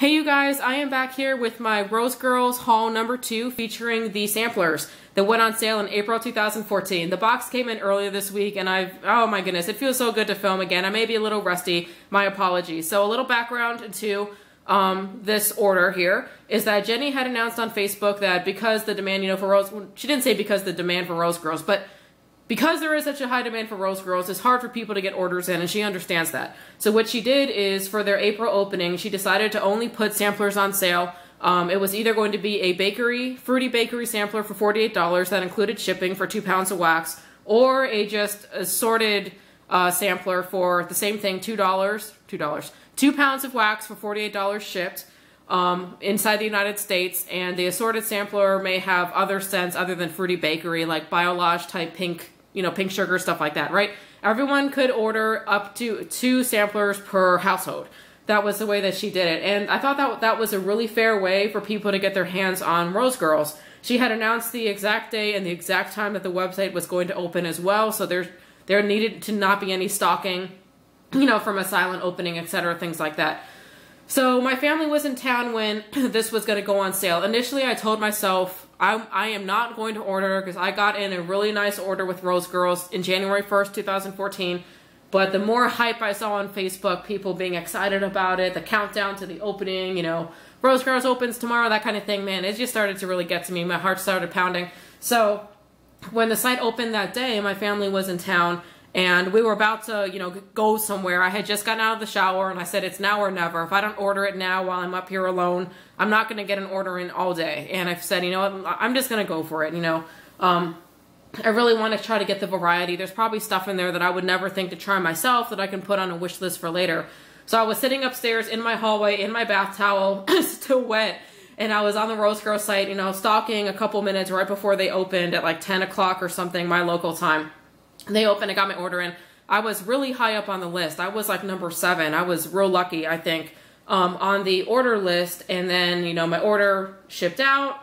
Hey you guys, I am back here with my Rosegirls haul number 2 featuring the samplers that went on sale in April 2014. The box came in earlier this week and oh my goodness, it feels so good to film again. I may be a little rusty, my apologies. So a little background into this order here is that Jenny had announced on Facebook that because the demand, she didn't say because the demand for Rosegirls, but because there is such a high demand for Rosegirls, it's hard for people to get orders in, and she understands that. So what she did is, for their April opening, she decided to only put samplers on sale. It was either going to be a fruity bakery sampler for $48 that included shipping for 2 pounds of wax, or a just assorted sampler for the same thing, $2, 2 pounds of wax for $48 shipped inside the United States, and the assorted sampler may have other scents other than fruity bakery, like biolage type pink, pink sugar, stuff like that, right? Everyone could order up to 2 samplers per household. That was the way that she did it. And I thought that was a really fair way for people to get their hands on Rosegirls. She had announced the exact day and the exact time that the website was going to open as well. So there needed to not be any stalking, from a silent opening, etc., things like that. So my family was in town when this was going to go on sale. Initially, I told myself I am not going to order because I got in a really nice order with Rosegirls in January 1st, 2014. But the more hype I saw on Facebook, people being excited about it, the countdown to the opening, Rosegirls opens tomorrow, that kind of thing, man, it just started to really get to me. My heart started pounding. So when the site opened that day, my family was in town. And we were about to, go somewhere. I had just gotten out of the shower and I said, it's now or never. If I don't order it now while I'm up here alone, I'm not going to get an order in all day. And I've said, I'm just going to go for it, I really want to try to get the variety. There's probably stuff in there that I would never think to try myself that I can put on a wish list for later. So I was sitting upstairs in my hallway in my bath towel, still wet. And I was on the Rosegirls site, stalking a couple minutes right before they opened at like 10 o'clock or something, my local time. They opened, I got my order in. I was really high up on the list. I was like number 7. I was real lucky, I think, on the order list. And then, my order shipped out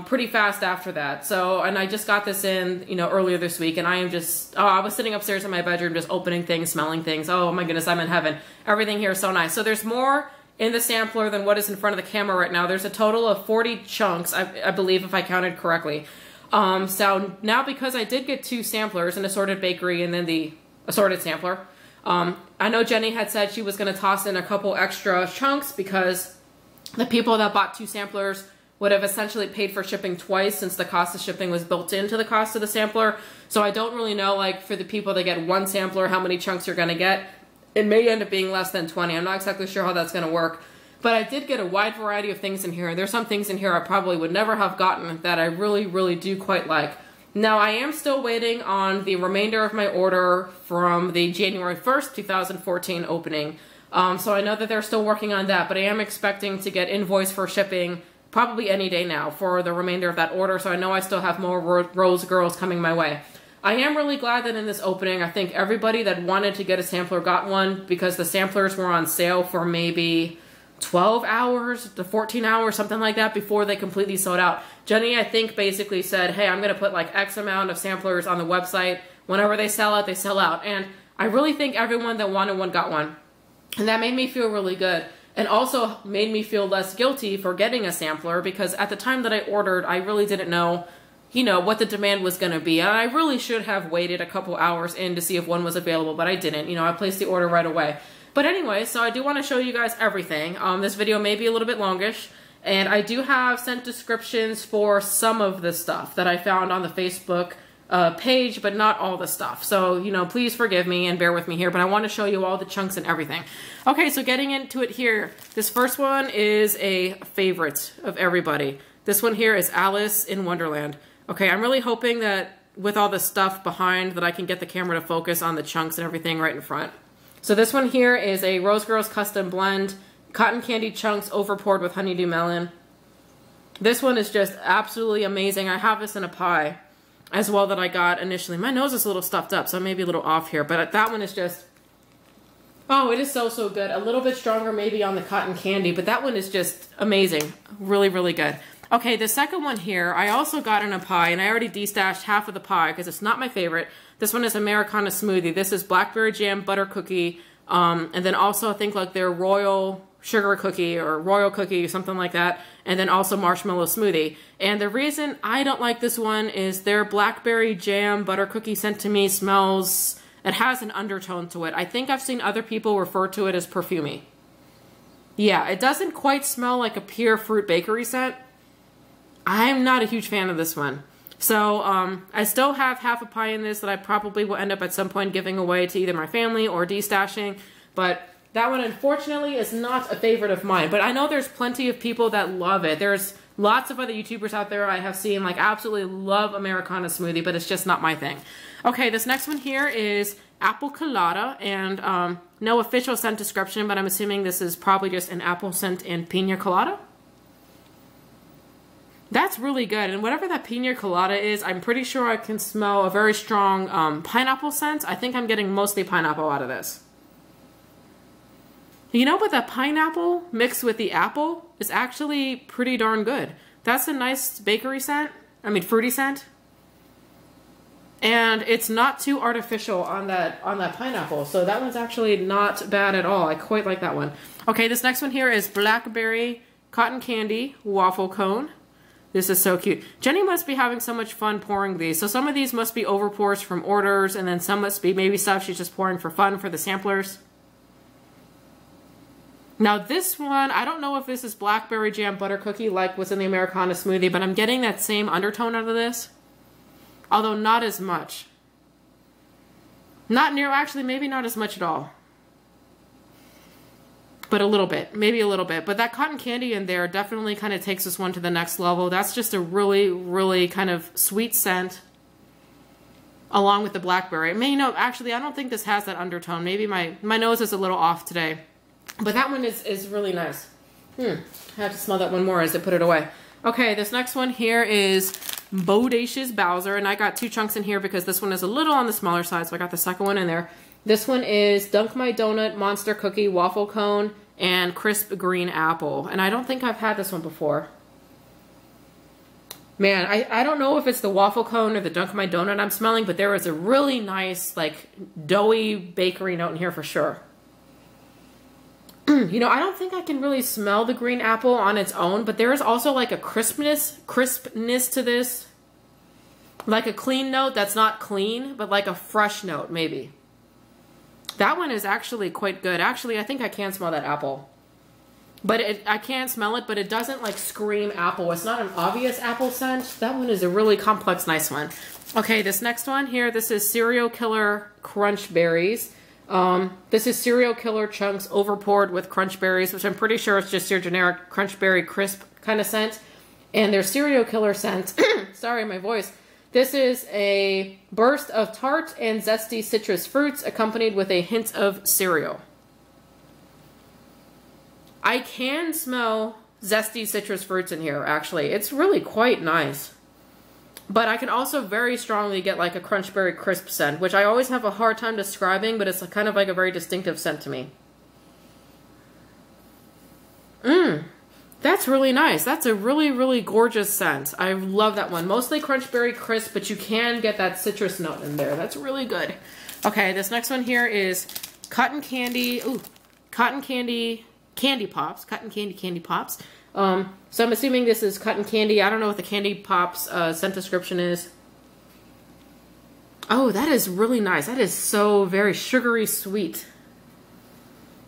pretty fast after that. So, and I just got this in, earlier this week. And I am just, I was sitting upstairs in my bedroom just opening things, smelling things. Oh my goodness, I'm in heaven. Everything here is so nice. So there's more in the sampler than what is in front of the camera right now. There's a total of 40 chunks, I believe, if I counted correctly. So now because I did get 2 samplers, an assorted bakery and then the assorted sampler, I know Jenny had said she was going to toss in a couple extra chunks because the people that bought 2 samplers would have essentially paid for shipping twice since the cost of shipping was built into the cost of the sampler. So I don't really know, like, for the people that get 1 sampler, how many chunks you're going to get. It may end up being less than 20. I'm not exactly sure how that's going to work. But I did get a wide variety of things in here. There's some things in here I probably would never have gotten that I really, really do quite like. Now, I am still waiting on the remainder of my order from the January 1st, 2014 opening. So I know that they're still working on that, but I am expecting to get invoice for shipping probably any day now for the remainder of that order. So I know I still have more Rosegirls coming my way. I am really glad that in this opening, I think everybody that wanted to get a sampler got one because the samplers were on sale for maybe 12 hours to 14 hours, something like that, before they completely sold out. Jenny, I think, basically said, hey, I'm going to put like X amount of samplers on the website. Whenever they sell out, they sell out. And I really think everyone that wanted one got one. And that made me feel really good. And also made me feel less guilty for getting a sampler because at the time that I ordered, I really didn't know, what the demand was going to be. And I really should have waited a couple hours in to see if one was available, but I didn't. I placed the order right away. But anyway, so I do want to show you guys everything. This video may be a little bit longish, and I do have sent descriptions for some of the stuff that I found on the Facebook page, but not all the stuff. So, please forgive me and bear with me here, but I want to show you all the chunks and everything. Okay, so getting into it here, this first one is a favorite of everybody. This one here is Alice in Wonderland. Okay, I'm really hoping that with all the stuff behind that I can get the camera to focus on the chunks and everything right in front. So this one here is a Rosegirls custom blend, cotton candy chunks overpoured with honeydew melon. This one is just absolutely amazing. I have this in a pie as well that I got initially. My nose is a little stuffed up, so I may be a little off here, but that one is just, oh, it is so, so good. A little bit stronger maybe on the cotton candy, but that one is just amazing. Really, really good. Okay, the second one here, I also got in a pie, and I already destashed half of the pie because it's not my favorite. This one is Americana Smoothie. This is blackberry jam, butter cookie, and then also I think like their royal sugar cookie or royal cookie, something like that, and then also marshmallow smoothie. And the reason I don't like this one is their blackberry jam butter cookie scent to me smells, it has an undertone to it. I think I've seen other people refer to it as perfumey. Yeah, it doesn't quite smell like a pure fruit bakery scent. I'm not a huge fan of this one. So I still have half a pie in this that I probably will end up at some point giving away to either my family or destashing. But that one, unfortunately, is not a favorite of mine. But I know there's plenty of people that love it. There's lots of other YouTubers out there I have seen like absolutely love Americana smoothie, but it's just not my thing. Okay, this next one here is apple colada, and no official scent description, but I'm assuming this is probably just an apple scent and pina colada. That's really good, and whatever that pina colada is, I'm pretty sure I can smell a very strong pineapple scent. I think I'm getting mostly pineapple out of this. You know, but the pineapple mixed with the apple is actually pretty darn good. That's a nice bakery scent, I mean fruity scent. And it's not too artificial on that pineapple, so that one's actually not bad at all. I quite like that one. Okay, this next one here is blackberry cotton candy waffle cone. This is so cute. Jenny must be having so much fun pouring these. So some of these must be over pours from orders, and then some must be maybe stuff she's just pouring for fun for the samplers. Now this one, I don't know if this is blackberry jam butter cookie like what's in the Americana smoothie, but I'm getting that same undertone out of this. Although not as much. Not near, actually maybe not as much at all. But a little bit, maybe a little bit. But that cotton candy in there definitely kind of takes this one to the next level. That's just a really, really kind of sweet scent. Along with the blackberry. I mean, you know, actually I don't think this has that undertone. Maybe my nose is a little off today. But that one is really nice. I have to smell that one more as I put it away. Okay, this next one here is Bodacious Bowser, and I got 2 chunks in here because this one is a little on the smaller side, so I got the second one in there. This one is Dunk My Donut Monster Cookie Waffle Cone and Crisp Green Apple, and I don't think I've had this one before. Man, I don't know if it's the waffle cone or the Dunk My Donut I'm smelling, but there is a really nice, like, doughy bakery note in here for sure. You know, I don't think I can really smell the green apple on its own, but there is also like a crispness to this. Like a clean note that's not clean, but like a fresh note, maybe. That one is actually quite good. Actually, I think I can smell that apple. But I can smell it, but it doesn't like scream apple. It's not an obvious apple scent. That one is a really complex, nice one. Okay, this next one here, this is Serial Killer Crunch Berries. This is Serial Killer Chunks overpoured with crunch berries, which I'm pretty sure it's just your generic crunch berry crisp kind of scent. And their Serial Killer scent, sorry, my voice. This is a burst of tart and zesty citrus fruits accompanied with a hint of cereal. I can smell zesty citrus fruits in here, actually. It's really quite nice. But I can also very strongly get like a crunch berry crisp scent, which I always have a hard time describing, but it's kind of like a very distinctive scent to me. That's really nice. That's a really, really gorgeous scent. I love that one. Mostly crunch berry crisp, but you can get that citrus note in there. That's really good. Okay, this next one here is cotton candy. Ooh, cotton candy candy pops. Cotton candy candy pops. So I'm assuming this is cotton candy. I don't know what the candy pops scent description is. Oh, that is really nice. That is so very sugary sweet.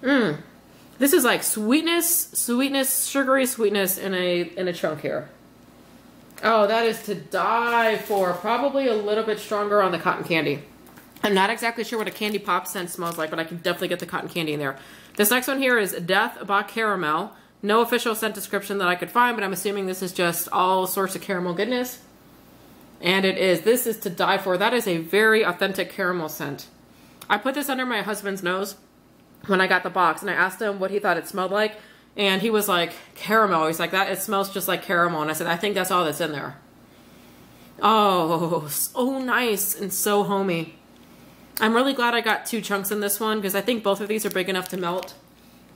This is like sweetness, sugary sweetness in a chunk here. Oh, that is to die for. Probably a little bit stronger on the cotton candy. I'm not exactly sure what a candy pop scent smells like, but I can definitely get the cotton candy in there. This next one here is Death by Caramel. No official scent description that I could find, but I'm assuming this is just all sorts of caramel goodness. And it is. This is to die for. That is a very authentic caramel scent. I put this under my husband's nose when I got the box, and I asked him what he thought it smelled like, and he was like, caramel. He's like, that, it smells just like caramel. And I said, I think that's all that's in there. Oh, so nice and so homey. I'm really glad I got 2 chunks in this one, because I think both of these are big enough to melt.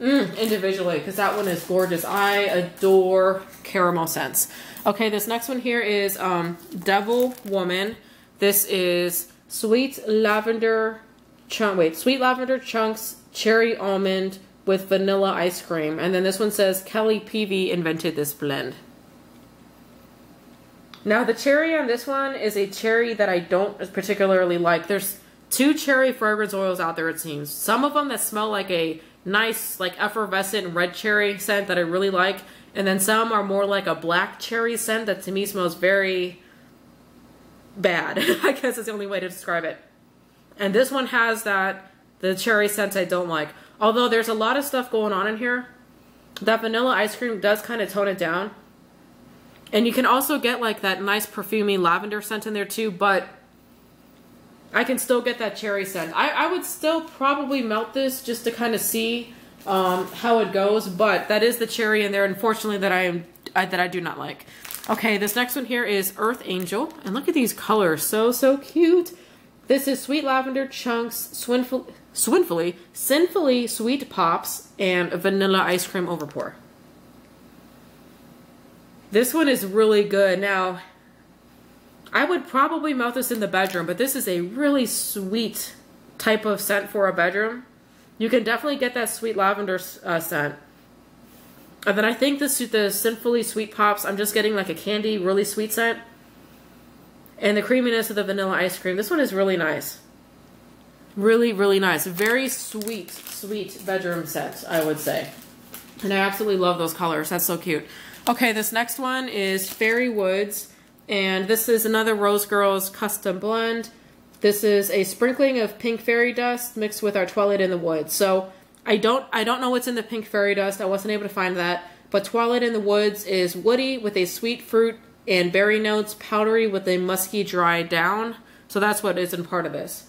Individually, because that one is gorgeous. I adore caramel scents. Okay, this next one here is Devil Woman. This is sweet lavender chunks, cherry almond, with vanilla ice cream. And then this one says, Kelly Peavy invented this blend. Now the cherry on this one is a cherry that I don't particularly like. There's 2 cherry fragrance oils out there, it seems. Some of them that smell like a nice, like effervescent red cherry scent that I really like. And then some are more like a black cherry scent that to me smells very bad. I guess is the only way to describe it. And this one has the cherry scent I don't like. Although there's a lot of stuff going on in here. That vanilla ice cream does kind of tone it down. And you can also get like that nice perfumey lavender scent in there too, but I can still get that cherry scent. I would still probably melt this just to kind of see how it goes, but that is the cherry in there, unfortunately, that I do not like. Okay, this next one here is Earth Angel, and look at these colors, so cute. This is Sweet Lavender Chunks, Sinfully Sweet Pops, and Vanilla Ice Cream Overpour. This one is really good. Now, I would probably melt this in the bedroom, but this is a really sweet type of scent for a bedroom. You can definitely get that sweet lavender scent. And then I think the Sinfully Sweet Pops, I'm just getting like a candy, really sweet scent. And the creaminess of the vanilla ice cream. This one is really nice. Really, really nice. Very sweet bedroom scent, I would say. And I absolutely love those colors. That's so cute. Okay, this next one is Fairy Woods. And this is another Rosegirls custom blend. This is a sprinkling of pink fairy dust mixed with our Twilight in the Woods. So I don't know what's in the pink fairy dust. I wasn't able to find that. But Twilight in the Woods is woody with a sweet fruit and berry notes, powdery with a musky dry down. So that's what is in part of this.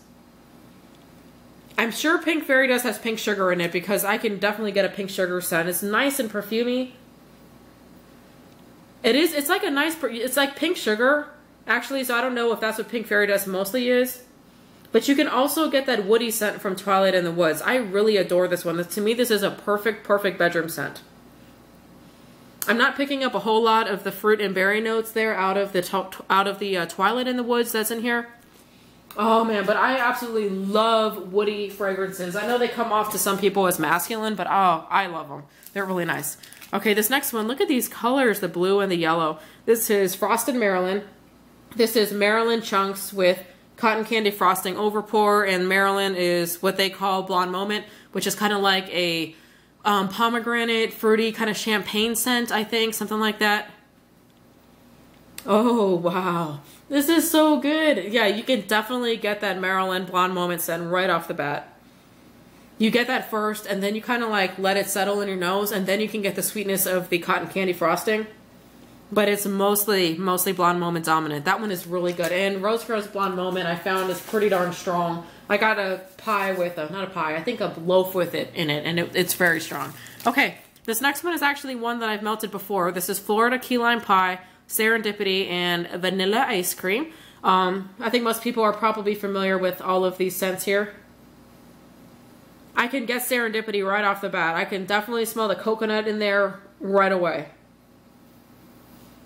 I'm sure pink fairy dust has pink sugar in it because I can definitely get a pink sugar scent. It's nice and perfumey. It's like a nice, it's like pink sugar, actually, so I don't know if that's what pink fairy dust mostly is. But you can also get that woody scent from Twilight in the Woods. I really adore this one. To me, this is a perfect bedroom scent. I'm not picking up a whole lot of the fruit and berry notes there out of the Twilight in the Woods that's in here. Oh man, but I absolutely love woody fragrances. I know they come off to some people as masculine, but oh, I love them. They're really nice. Okay, this next one, look at these colors, the blue and the yellow. This is Frosted Maryland. This is Maryland Chunks with cotton candy frosting overpour, and Maryland is what they call Blonde Moment, which is kind of like a pomegranate, fruity, kind of champagne scent, I think, something like that. Oh, wow. This is so good. Yeah, you can definitely get that Maryland Blonde Moment scent right off the bat. You get that first, and then you kind of like let it settle in your nose, and then you can get the sweetness of the cotton candy frosting. But it's mostly Blonde Moment dominant. That one is really good. And Rosegirls Blonde Moment I found is pretty darn strong. I got a pie with not a pie, I think a loaf with it in it, and it's very strong. Okay, this next one is actually one that I've melted before. This is Florida Key Lime Pie, Serendipity, and Vanilla Ice Cream. I think most people are probably familiar with all of these scents here. I can get Serendipity right off the bat. I can definitely smell the coconut in there right away.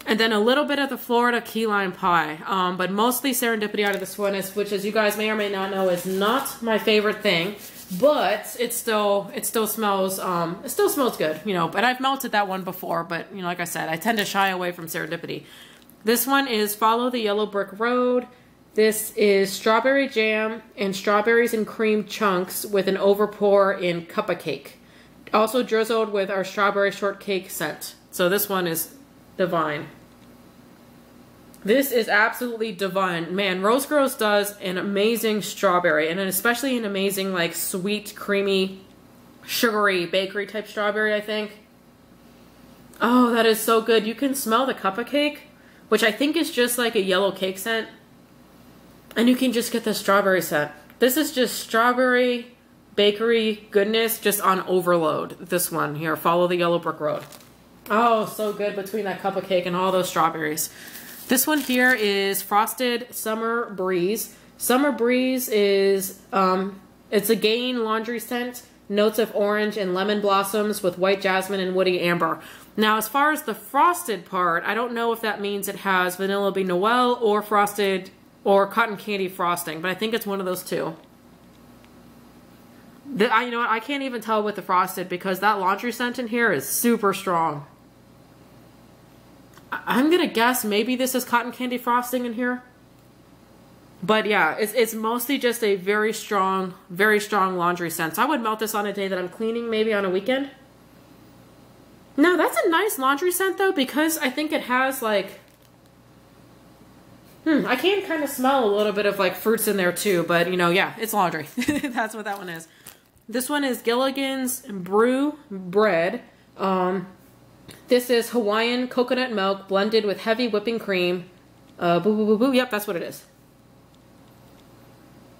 And then a little bit of the Florida Key Lime Pie. But mostly Serendipity out of this one, which as you guys may or may not know is not my favorite thing. But it still smells good, you know. But I've melted that one before, but you know, like I said, I tend to shy away from Serendipity. This one is Follow the Yellow Brick Road. This is strawberry jam and strawberries and cream chunks with an overpour in Cuppa Cake. Also drizzled with our strawberry shortcake scent. So this one is divine. This is absolutely divine. Man, Rosegirls does an amazing strawberry, and especially an amazing like sweet, creamy, sugary bakery type strawberry, I think. Oh, that is so good. You can smell the Cuppa Cake, which I think is just like a yellow cake scent. And you can just get the strawberry scent. This is just strawberry bakery goodness just on overload. This one here, Follow the Yellow Brick Road. Oh, so good between that Cuppa Cake and all those strawberries. This one here is Frosted Summer Breeze. Summer Breeze is, it's a Gain laundry scent. Notes of orange and lemon blossoms with white jasmine and woody amber. Now, as far as the frosted part, I don't know if that means it has Vanilla Bean Noel or frosted or cotton candy frosting, but I think it's one of those two. You know what? I can't even tell with the frosted because that laundry scent in here is super strong. I'm gonna guess maybe this is cotton candy frosting in here. But yeah, it's mostly just a very strong laundry scent. So I would melt this on a day that I'm cleaning, maybe on a weekend. No, that's a nice laundry scent though, because I think it has like, I can kind of smell a little bit of like fruits in there too, but you know, yeah, it's laundry. That's what that one is. This one is Gilligan's Brew Bread. This is Hawaiian coconut milk blended with heavy whipping cream. Boo, boo, boo, boo. Yep, that's what it is.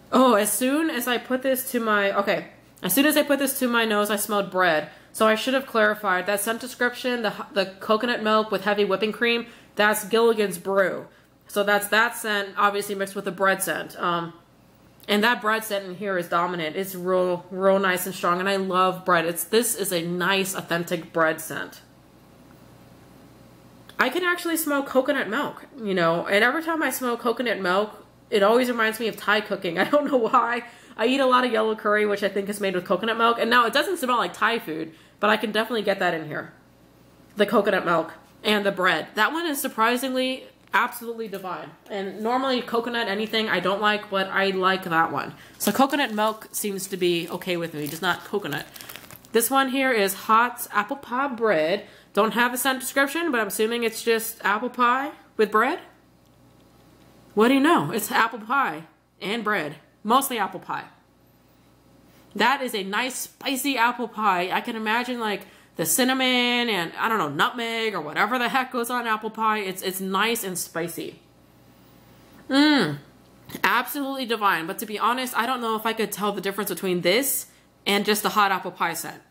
Oh, as soon as I put this to my, as soon as I put this to my nose, I smelled bread. So I should have clarified that scent description, the coconut milk with heavy whipping cream, that's Gilligan's Brew. So that's that scent, obviously mixed with the bread scent. And that bread scent in here is dominant. It's real nice and strong, and I love bread. This is a nice, authentic bread scent. I can actually smell coconut milk, you know, and every time I smell coconut milk, it always reminds me of Thai cooking. I don't know why. I eat a lot of yellow curry, which I think is made with coconut milk, and now it doesn't smell like Thai food, but I can definitely get that in here. The coconut milk and the bread. That one is surprisingly absolutely divine. And normally coconut anything I don't like, but I like that one. So coconut milk seems to be okay with me, just not coconut. This one here is hot apple pie bread. Don't have a scent description, but I'm assuming it's just apple pie with bread. What do you know? It's apple pie and bread. Mostly apple pie. That is a nice spicy apple pie. I can imagine like the cinnamon and I don't know, nutmeg or whatever the heck goes on apple pie. It's nice and spicy. Absolutely divine. But to be honest, I don't know if I could tell the difference between this and just the hot apple pie scent.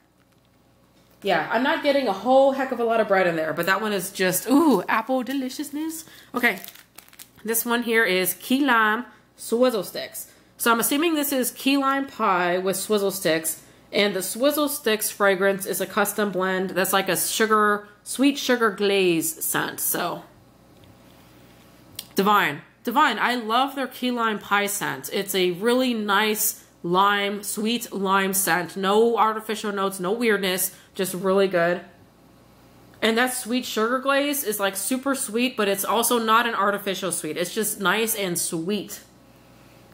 Yeah, I'm not getting a whole heck of a lot of bread in there, but that one is just, ooh, apple deliciousness. Okay, this one here is key lime swizzle sticks. So I'm assuming this is key lime pie with swizzle sticks, and the swizzle sticks fragrance is a custom blend that's like a sweet sugar glaze scent. So divine. I love their key lime pie scent. It's a really nice lime, sweet lime scent. No artificial notes, no weirdness, just really good. And that sweet sugar glaze is like super sweet, but it's also not an artificial sweet. It's just nice and sweet.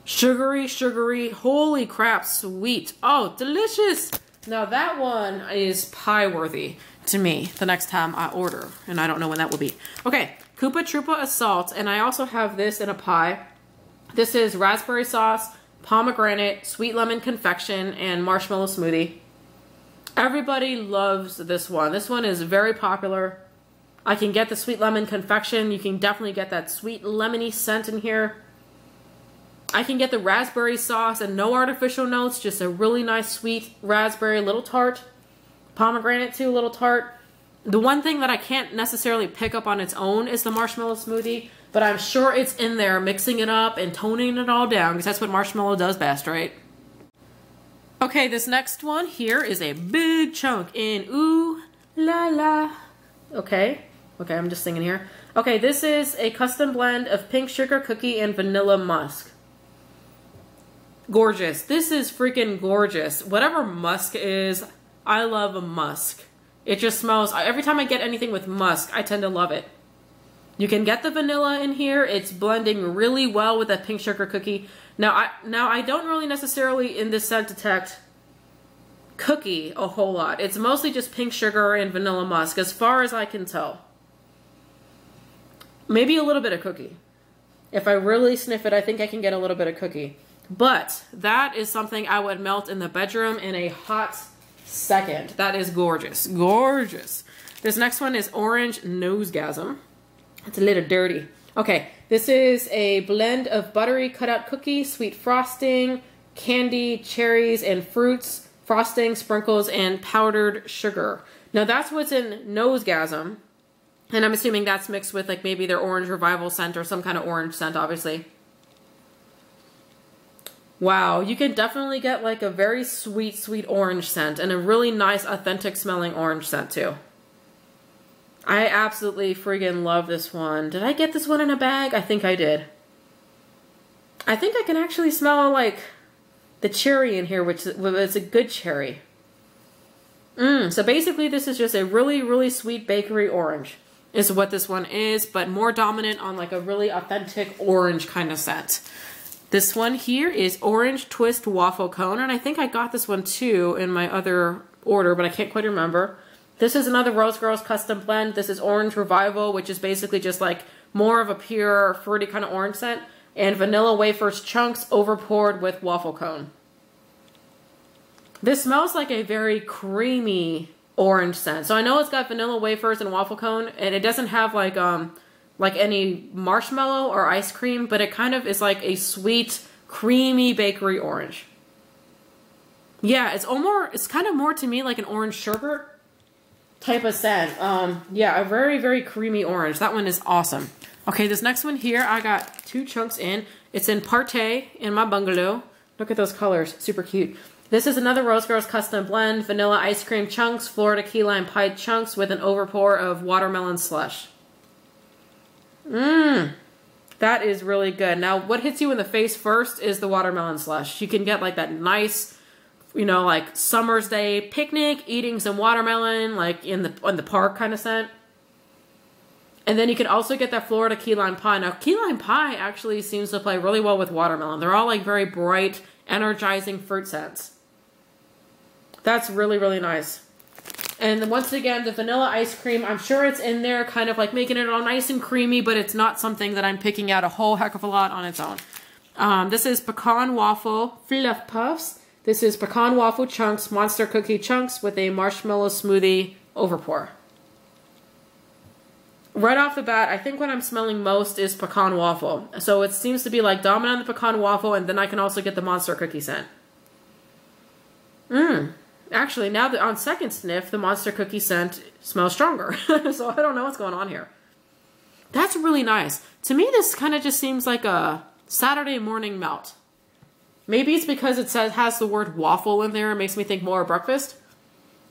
Sugary, holy crap, sweet. Oh, delicious. Now that one is pie worthy to me the next time I order, and I don't know when that will be. Okay, Koopa Troopa Assault, and I also have this in a pie. This is raspberry sauce, pomegranate, sweet lemon confection, and marshmallow smoothie. Everybody loves this one. This one is very popular. I can get the sweet lemon confection. You can definitely get that sweet lemony scent in here. I can get the raspberry sauce and no artificial notes, just a really nice sweet raspberry, little tart. Pomegranate too, a little tart. The one thing that I can't necessarily pick up on its own is the marshmallow smoothie, but I'm sure it's in there mixing it up and toning it all down because that's what marshmallow does best, right? Okay, this next one here is a big chunk in Ooh La La. Okay, I'm just singing here. Okay, this is a custom blend of pink sugar cookie and vanilla musk. Gorgeous. This is freaking gorgeous. Whatever musk is, I love a musk. It just smells, every time I get anything with musk, I tend to love it. You can get the vanilla in here. It's blending really well with that pink sugar cookie. Now I don't really necessarily in this scent detect cookie a whole lot. It's mostly just pink sugar and vanilla musk as far as I can tell. Maybe a little bit of cookie. If I really sniff it, I think I can get a little bit of cookie. But that is something I would melt in the bedroom in a hot second. That is gorgeous. Gorgeous. This next one is Orange Nosegasm. It's a little dirty. Okay, this is a blend of buttery cutout cookie, sweet frosting, candy, cherries, and fruits, frosting, sprinkles, and powdered sugar. Now that's what's in Nosegasm. And I'm assuming that's mixed with like maybe their orange revival scent or some kind of orange scent, obviously. Wow, you can definitely get like a very sweet, sweet orange scent and a really nice, authentic smelling orange scent too. I absolutely friggin' love this one. Did I get this one in a bag? I think I did. I think I can actually smell like the cherry in here, which is a good cherry. So basically this is just a really, really sweet bakery orange is what this one is, but more dominant on like a really authentic orange kind of scent. This one here is Orange Twist Waffle Cone, and I think I got this one too in my other order, but I can't quite remember. This is another Rosegirls custom blend. This is Orange Revival, which is basically just like more of a pure fruity kind of orange scent, and Vanilla Wafers Chunks overpoured with waffle cone. This smells like a very creamy orange scent. So I know it's got vanilla wafers and waffle cone, and it doesn't have like any marshmallow or ice cream, but it kind of is like a sweet, creamy bakery orange. Yeah, it's kind of more to me like an orange sherbet type of scent. Yeah, a very, very creamy orange. That one is awesome. Okay, this next one here, I got 2 chunks in. It's in Partey in my bungalow. Look at those colors, super cute. This is another Rosegirls custom blend, vanilla ice cream chunks, Florida key lime pie chunks with an overpour of watermelon slush. That is really good. Now, what hits you in the face first is the watermelon slush. You can get like that nice, you know, like summer's day picnic, eating some watermelon, like in the park kind of scent. And then you can also get that Florida key lime pie. Now, key lime pie actually seems to play really well with watermelon. They're all like very bright, energizing fruit scents. That's really, really nice. And once again, the vanilla ice cream, I'm sure it's in there kind of like making it all nice and creamy, but it's not something that I'm picking out a whole heck of a lot on its own. This is pecan waffle fluff puffs. This is pecan waffle chunks, monster cookie chunks with a marshmallow smoothie overpour. Right off the bat, I think what I'm smelling most is pecan waffle. So it seems to be like dominant on the pecan waffle, and then I can also get the monster cookie scent. Actually, now that on second sniff, the monster cookie scent smells stronger. So I don't know what's going on here. That's really nice. To me, this kind of just seems like a Saturday morning melt. Maybe it's because it has the word waffle in there. It makes me think more of breakfast.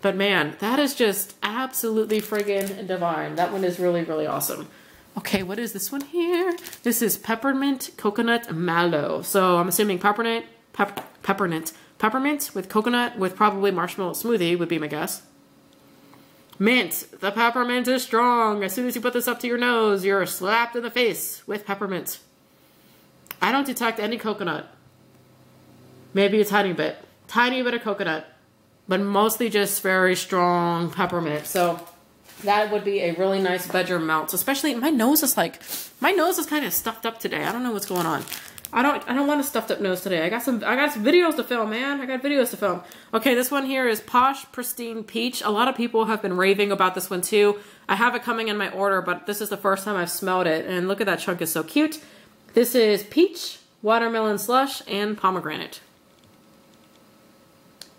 But man, that is just absolutely friggin' divine. That one is really, really awesome. Okay, what is this one here? This is Peppermint Coconut Mallow. So I'm assuming peppermint with coconut with probably marshmallow smoothie would be my guess. Mint. The peppermint is strong. As soon as you put this up to your nose, you're slapped in the face with peppermint. I don't detect any coconut. Maybe a tiny bit. Tiny bit of coconut. But mostly just very strong peppermint. So that would be a really nice bedroom melt. Especially my nose is kind of stuffed up today. I don't know what's going on. I don't want a stuffed up nose today. I got some videos to film, man. I got videos to film. Okay, this one here is Posh Pristine Peach. A lot of people have been raving about this one too. I have it coming in my order, but this is the first time I've smelled it. And look at that chunk, it's so cute. This is peach, watermelon slush, and pomegranate.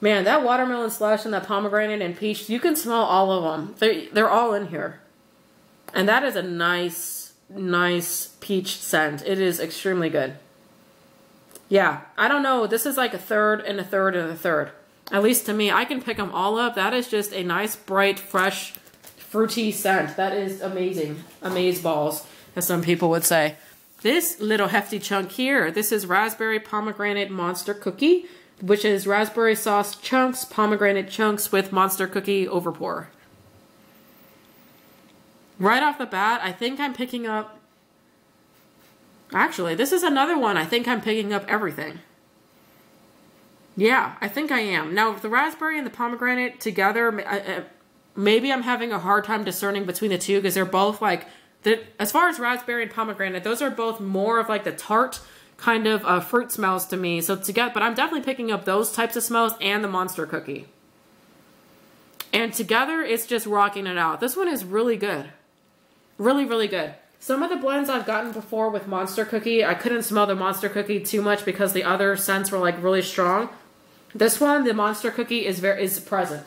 Man, that watermelon slush and that pomegranate and peach, you can smell all of them. They're all in here. And that is a nice, nice peach scent. It is extremely good. Yeah, I don't know. This is like a third and a third and a third. At least to me, I can pick them all up. That is just a nice, bright, fresh, fruity scent. That is amazing. Amazeballs, as some people would say. This little hefty chunk here, this is Raspberry Pomegranate Monster Cookie, which is raspberry sauce chunks, pomegranate chunks with monster cookie overpour. Right off the bat, I think I'm picking up... Actually, this is another one. I think I'm picking up everything. Yeah, I think I am. Now, the raspberry and the pomegranate together, maybe I'm having a hard time discerning between the two because they're both like... As far as raspberry and pomegranate, those are both more of like the tart kind of fruit smells to me. So together, but I'm definitely picking up those types of smells and the monster cookie. And together, it's just rocking it out. This one is really good. Really, really good. Some of the blends I've gotten before with monster cookie, I couldn't smell the monster cookie too much because the other scents were like really strong. This one, the monster cookie is present.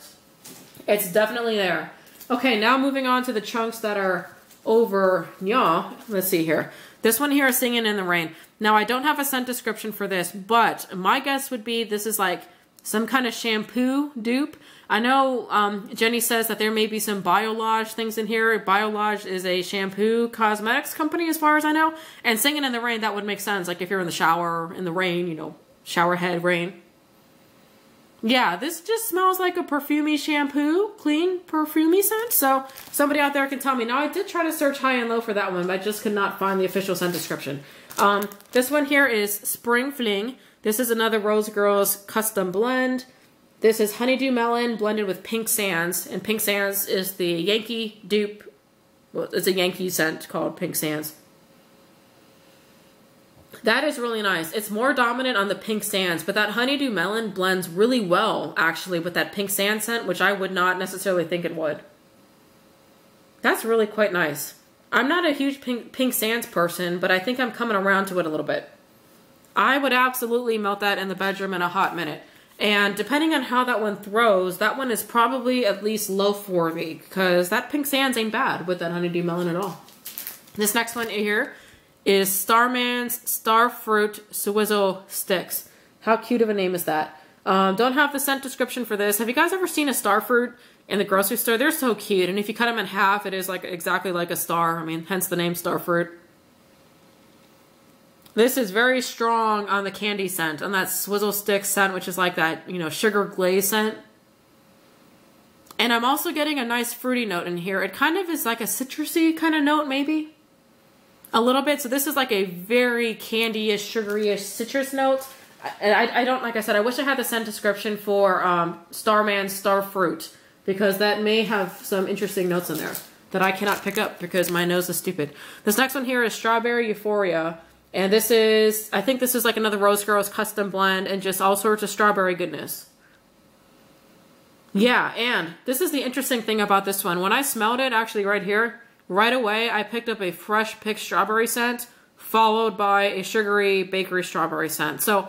It's definitely there. Okay, now moving on to the chunks that are over, yeah, let's see here. This one here is Singing in the Rain. Now, I don't have a scent description for this, but my guess would be this is like some kind of shampoo dupe. I know Jenny says that there may be some Biolage things in here. Biolage is a shampoo cosmetics company as far as I know. And Singing in the Rain, that would make sense. Like if you're in the shower, in the rain, you know, shower head rain. Yeah, this just smells like a perfumey shampoo, clean perfumey scent. So somebody out there can tell me. Now I did try to search high and low for that one, but I just could not find the official scent description. This one here is Spring Fling. This is another Rosegirls custom blend. This is Honeydew Melon blended with Pink Sands. And Pink Sands is the Yankee dupe. Well, it's a Yankee scent called Pink Sands. That is really nice. It's more dominant on the Pink Sands, but that Honeydew Melon blends really well, actually, with that Pink Sand scent, which I would not necessarily think it would. That's really quite nice. I'm not a huge Pink Sands person, but I think I'm coming around to it a little bit. I would absolutely melt that in the bedroom in a hot minute. And depending on how that one throws, that one is probably at least low 40, because that Pink Sands ain't bad with that Honeydew Melon at all. This next one here is Starman's Starfruit Swizzle Sticks. How cute of a name is that? Don't have the scent description for this. Have you guys ever seen a starfruit in the grocery store? They're so cute, and if you cut them in half, it is like exactly like a star. I mean, hence the name starfruit. This is very strong on the candy scent, on that Swizzle Stick scent, which is like that, you know, sugar glaze scent. And I'm also getting a nice fruity note in here. It kind of is like a citrusy kind of note, maybe. A little bit. So this is like a very candy-ish, sugary-ish citrus note. I don't, like I said, I wish I had the scent description for Starman's Starfruit, because that may have some interesting notes in there that I cannot pick up because my nose is stupid. This next one here is Strawberry Euphoria. And this is, I think this is like another Rosegirls custom blend and just all sorts of strawberry goodness. Yeah, and this is the interesting thing about this one. When I smelled it, actually right here, right away, I picked up a fresh picked strawberry scent, followed by a sugary bakery strawberry scent. So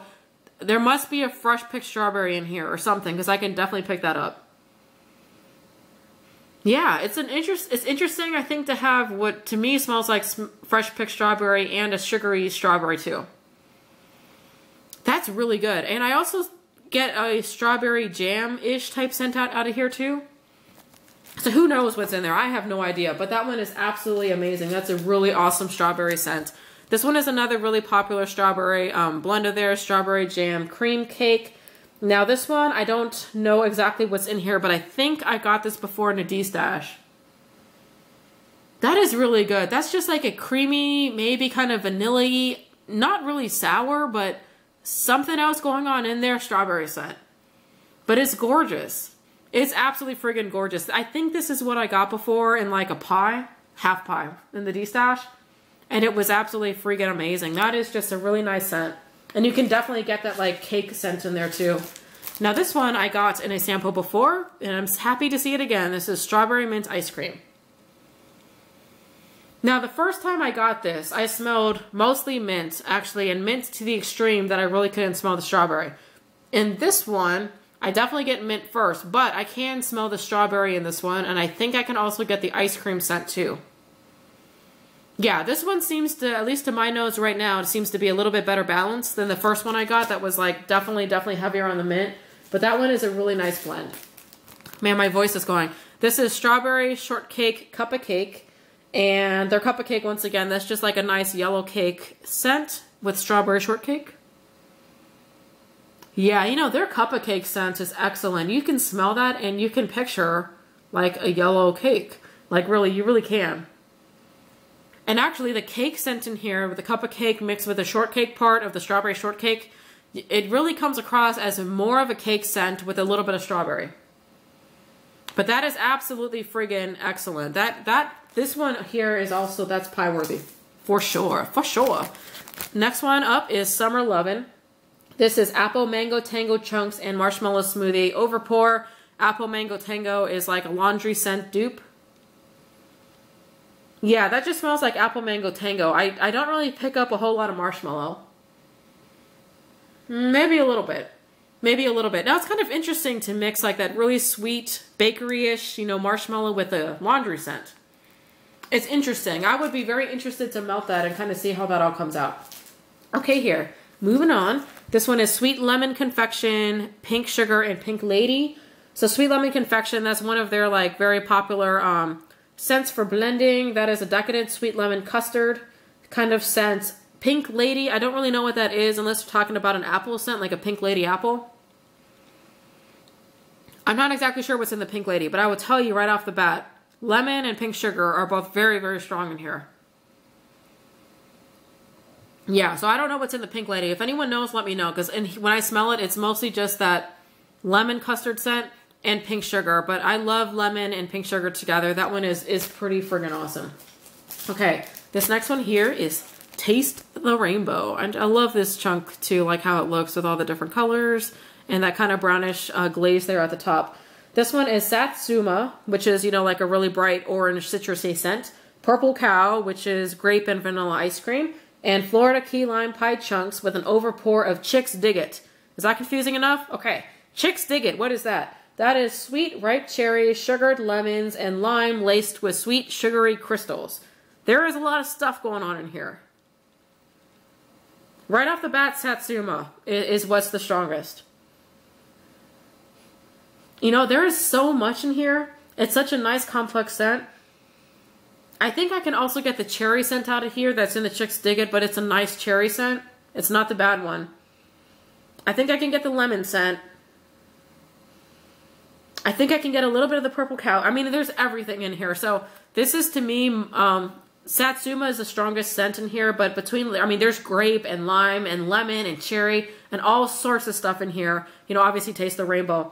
there must be a fresh picked strawberry in here or something, because I can definitely pick that up. Yeah, it's interesting, I think, to have what to me smells like fresh picked strawberry and a sugary strawberry too. That's really good. And I also get a strawberry jam-ish type scent out of here too. So who knows what's in there? I have no idea, but that one is absolutely amazing. That's a really awesome strawberry scent. This one is another really popular strawberry blend of theirs, strawberry jam cream cake. Now this one, I don't know exactly what's in here, but I think I got this before in a D-stash. That is really good. That's just like a creamy, maybe kind of vanilla-y, not really sour, but something else going on in there, strawberry scent. But it's gorgeous. It's absolutely friggin' gorgeous. I think this is what I got before in like a pie, half pie in the D-stash. And it was absolutely friggin' amazing. That is just a really nice scent. And you can definitely get that like cake scent in there too. Now this one I got in a sample before, and I'm happy to see it again. This is Strawberry Mint Ice Cream. Now the first time I got this, I smelled mostly mint, actually, and mint to the extreme that I really couldn't smell the strawberry. In this one, I definitely get mint first, but I can smell the strawberry in this one, and I think I can also get the ice cream scent too. Yeah, this one seems to, at least to my nose right now, it seems to be a little bit better balanced than the first one I got that was like definitely heavier on the mint. But that one is a really nice blend. Man, my voice is going. This is Strawberry Shortcake Cup of Cake. And their cup of cake, once again, that's just like a nice yellow cake scent with strawberry shortcake. Yeah, you know, their cup of cake scent is excellent. You can smell that and you can picture like a yellow cake. Like really, you really can. And actually the cake scent in here with the cup of cake mixed with the shortcake part of the strawberry shortcake, it really comes across as more of a cake scent with a little bit of strawberry. But that is absolutely friggin' excellent. This one here is also, that's pie worthy. For sure, for sure. Next one up is Summer Lovin'. This is Apple Mango Tango Chunks and Marshmallow Smoothie Overpour. Apple Mango Tango is like a laundry scent dupe. Yeah, that just smells like Apple Mango Tango. I don't really pick up a whole lot of marshmallow. Maybe a little bit. Maybe a little bit. Now, it's kind of interesting to mix like that really sweet, bakery-ish, you know, marshmallow with a laundry scent. It's interesting. I would be very interested to melt that and kind of see how that all comes out. Okay, here. Moving on. This one is Sweet Lemon Confection, Pink Sugar, and Pink Lady. So Sweet Lemon Confection, that's one of their like very popular scents for blending. That is a decadent sweet lemon custard kind of scent. Pink Lady, I don't really know what that is unless we're talking about an apple scent, like a Pink Lady apple. I'm not exactly sure what's in the Pink Lady, but I will tell you right off the bat, lemon and pink sugar are both very, very strong in here. Yeah, so I don't know what's in the Pink Lady. If anyone knows, let me know, because when I smell it, it's mostly just that lemon custard scent and pink sugar, but I love lemon and pink sugar together. That one is pretty friggin' awesome. Okay, this next one here is Taste the Rainbow. And I love this chunk too, like how it looks with all the different colors and that kind of brownish glaze there at the top. This one is Satsuma, which is, you know, like a really bright orange citrusy scent. Purple Cow, which is grape and vanilla ice cream. And Florida Key Lime Pie Chunks with an overpour of Chicks Dig It. Is that confusing enough? Okay, Chicks Dig It, what is that? That is sweet ripe cherries, sugared lemons, and lime laced with sweet sugary crystals. There is a lot of stuff going on in here. Right off the bat, Satsuma is what's the strongest. You know, there is so much in here. It's such a nice complex scent. I think I can also get the cherry scent out of here that's in the Chicks Dig It, but it's a nice cherry scent. It's not the bad one. I think I can get the lemon scent. I think I can get a little bit of the Purple Cow. I mean, there's everything in here. So this is, to me, Satsuma is the strongest scent in here, but between, I mean, there's grape and lime and lemon and cherry and all sorts of stuff in here. You know, obviously Taste the Rainbow.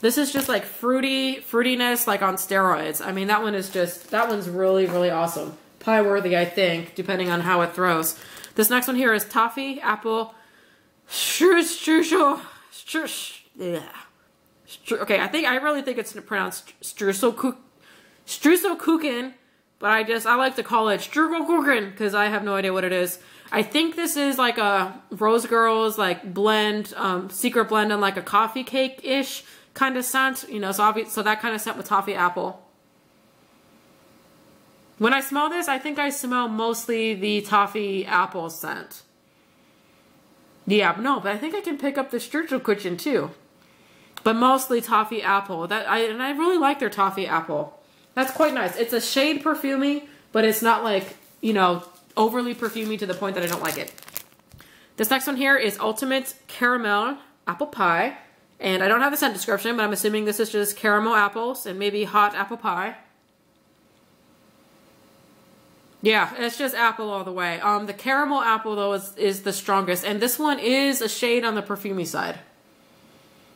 This is just like fruitiness like on steroids. I mean, that one is just, that one's really, really awesome. Pie worthy, I think, depending on how it throws. This next one here is Toffee Apple Streusel. Okay, I really think it's pronounced Streuselkuchen, but I like to call it Streuselkuchen because I have no idea what it is. I think this is like a Rosegirls like blend, secret blend on like a coffee cake-ish kind of scent, you know, so that kind of scent with toffee apple. When I smell this, I think I smell mostly the toffee apple scent. Yeah, no, but I think I can pick up the Streuselkuchen too. But mostly toffee apple. And I really like their toffee apple. That's quite nice. It's a shade perfumey, but it's not like, you know, overly perfumey to the point that I don't like it. This next one here is Ultimate Caramel Apple Pie. And I don't have the scent description, but I'm assuming this is just caramel apples and maybe hot apple pie. Yeah, it's just apple all the way. The caramel apple, though, is the strongest. And this one is a shade on the perfumey side.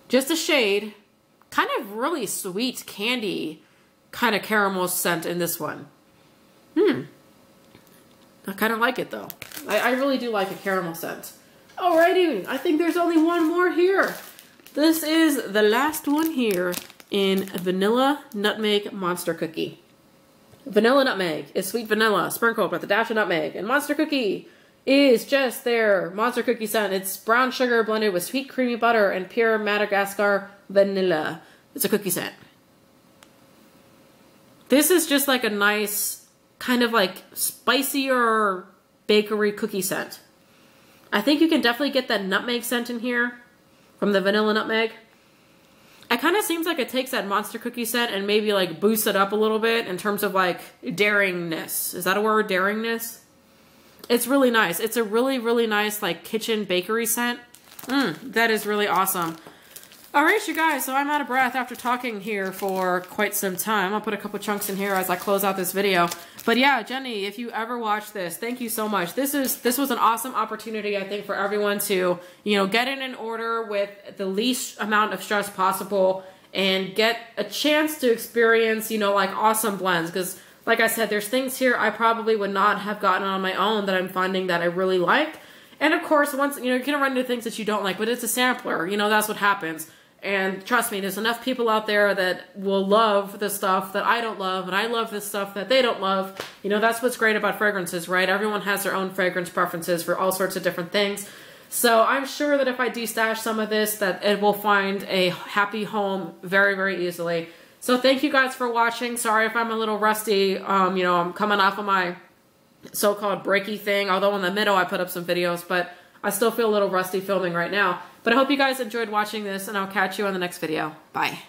Just a shade. Kind of really sweet candy kind of caramel scent in this one. I kind of like it, though. I really do like a caramel scent. Alrighty, I think there's only one more here. This is the last one here in Vanilla Nutmeg Monster Cookie. Vanilla Nutmeg is sweet vanilla sprinkled with a dash of nutmeg. And Monster Cookie is just their Monster Cookie scent. It's brown sugar blended with sweet creamy butter and pure Madagascar vanilla. It's a cookie scent. This is just like a nice, kind of like spicier bakery cookie scent. I think you can definitely get that nutmeg scent in here. From the vanilla nutmeg. It kind of seems like it takes that Monster Cookie scent and maybe like boosts it up a little bit in terms of like daringness. Is that a word? Daringness? It's really nice. It's a really, really nice like kitchen bakery scent. That is really awesome. Alright, you guys, so I'm out of breath after talking here for quite some time. I'll put a couple chunks in here as I close out this video. But yeah, Jenny, if you ever watch this, thank you so much. This was an awesome opportunity, I think, for everyone to, you know, get in an order with the least amount of stress possible and get a chance to experience, you know, like awesome blends. Because, like I said, there's things here I probably would not have gotten on my own that I'm finding that I really like. And of course, once, you know, you're going to run into things that you don't like, but it's a sampler. You know, that's what happens. And trust me, there's enough people out there that will love the stuff that I don't love, and I love the stuff that they don't love. You know, that's what's great about fragrances, right? Everyone has their own fragrance preferences for all sorts of different things. So I'm sure that if I destash some of this, that it will find a happy home very, very easily. So thank you guys for watching. Sorry if I'm a little rusty. You know, I'm coming off of my so-called breaky thing, although in the middle I put up some videos, but I still feel a little rusty filming right now. But I hope you guys enjoyed watching this, and I'll catch you on the next video. Bye.